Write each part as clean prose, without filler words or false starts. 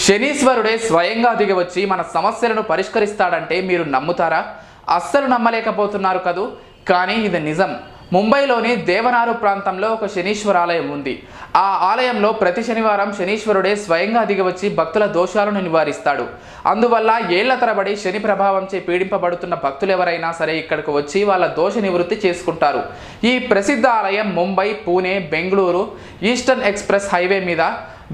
శనీశ్వరుడే స్వయంగా దిగివచ్చి మన సమస్యలను పరిష్కరిస్తాడంటే మీరు నమ్ముతారా? అస్సలు నమ్మలేకపోతున్నారు కదూ. కానీ ఇది నిజం. ముంబైలోని దేవనారు ప్రాంతంలో ఒక శనీశ్వర ఆలయం ఉంది. ఆ ఆలయంలో ప్రతి శనివారం శనీశ్వరుడే స్వయంగా దిగివచ్చి భక్తుల దోషాలను నివారిస్తాడు. అందువల్ల ఏళ్ల తరబడి శని ప్రభావంచే పీడింపబడుతున్న భక్తులు ఎవరైనా సరే ఇక్కడికి వచ్చి వాళ్ళ దోష నివృత్తి చేసుకుంటారు. ఈ ప్రసిద్ధ ఆలయం Mumbai, Pune, Bengaluru eastern express highway మీద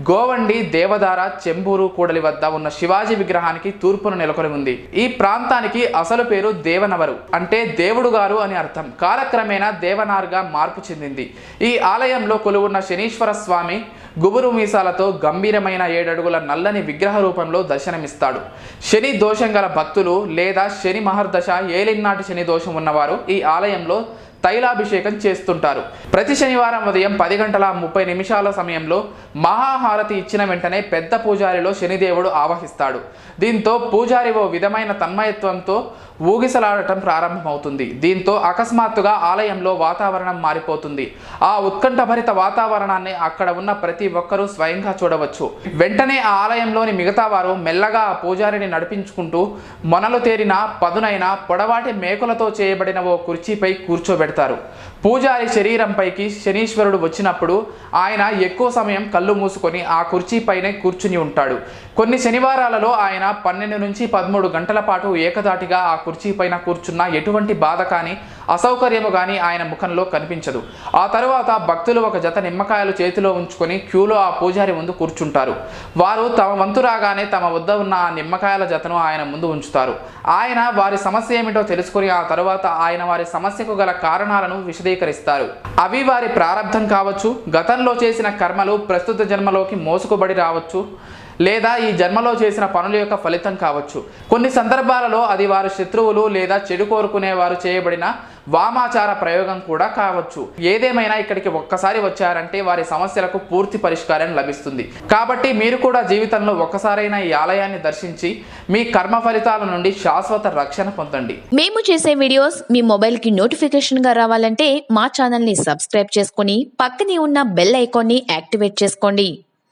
గోవండి, దేవదార, చెంబూరు కూడలి వద్ద ఉన్న శివాజీ విగ్రహానికి తూర్పున నెలకొని ఉంది. ఈ ప్రాంతానికి అసలు పేరు దేవనవరు, అంటే దేవుడు గారు అని అర్థం. కాలక్రమేణా దేవనార్గా మార్పు చెందింది. ఈ ఆలయంలో కొలువున్న శనీశ్వర స్వామి గుబురు మీసాలతో గంభీరమైన 7 అడుగుల నల్లని విగ్రహ రూపంలో దర్శనమిస్తాడు. శని దోషం గల భక్తులు లేదా శని మహర్దశ, ఏలినాటి శని దోషం ఉన్నవారు ఈ ఆలయంలో తైలాభిషేకం చేస్తుంటారు. ప్రతి శనివారం ఉదయం 10:30 సమయంలో మహాహారతి ఇచ్చిన వెంటనే పెద్ద పూజారిలో శనిదేవుడు ఆవహిస్తాడు. దీంతో పూజారి ఓ విధమైన తన్మయత్వంతో ఊగిసలాడటం ప్రారంభమవుతుంది. దీంతో అకస్మాత్తుగా ఆలయంలో వాతావరణం మారిపోతుంది. ఆ ఉత్కంఠభరిత వాతావరణాన్ని అక్కడ ఉన్న ప్రతి ఒక్కరూ స్వయంగా చూడవచ్చు. వెంటనే ఆ ఆలయంలోని మిగతా వారు మెల్లగా ఆ పూజారిని నడిపించుకుంటూ మొనలు తేరిన పదునైన పొడవాటి మేకులతో చేయబడిన ఓ కుర్చీపై కూర్చోబెడతారు. పూజారి శరీరంపైకి శనీశ్వరుడు వచ్చినప్పుడు ఆయన ఎక్కువ సమయం కళ్ళు మూసుకొని ఆ కుర్చీపైనే కూర్చుని ఉంటాడు. కొన్ని శనివారాలలో ఆయన 12 నుంచి 13 గంటల పాటు ఏకదాటిగా ఆ కుర్చీ పైన కూర్చున్న ఎటువంటి బాధ కానీ అసౌకర్యము కానీ ఆయన ముఖంలో కనిపించదు. ఆ తరువాత భక్తులు ఒక జత నిమ్మకాయలు చేతిలో ఉంచుకొని క్యూలో ఆ పూజారి ముందు కూర్చుంటారు. వారు తమ వంతు రాగానే తమ వద్ద ఉన్న ఆ నిమ్మకాయల జతను ఆయన ముందు ఉంచుతారు. ఆయన వారి సమస్య ఏమిటో తెలుసుకుని ఆ తరువాత ఆయన వారి సమస్యకు గల కారణాలను విశదీకరిస్తారు. అవి వారి ప్రారంధం కావచ్చు, గతంలో చేసిన కర్మలు ప్రస్తుత జన్మలోకి మోసుకుబడి రావచ్చు, లేదా ఈ జన్మలో చేసిన పనుల యొక్క ఫలితం కావచ్చు. కొన్ని సందర్భాలలో అది వారి శత్రువులు లేదా చెడు కోరుకునేవారు చేయబడిన వామాచార ప్రయోగం కూడా కావచ్చు. ఏదేమైనా ఇక్కడికి ఒక్కసారి వచ్చారంటే వారి సమస్యలకు పూర్తి పరిష్కారం లభిస్తుంది. కాబట్టి మీరు కూడా జీవితంలో ఒక్కసారైనా ఈ ఆలయాన్ని దర్శించి మీ కర్మ ఫలితాల నుండి శాశ్వత రక్షణ పొందండి. మేము చేసే వీడియోస్ మీ మొబైల్కి నోటిఫికేషన్గా రావాలంటే మా ఛానల్ని సబ్స్క్రైబ్ చేసుకొని పక్కనే ఉన్న బెల్ ఐకాన్ని యాక్టివేట్ చేసుకోండి.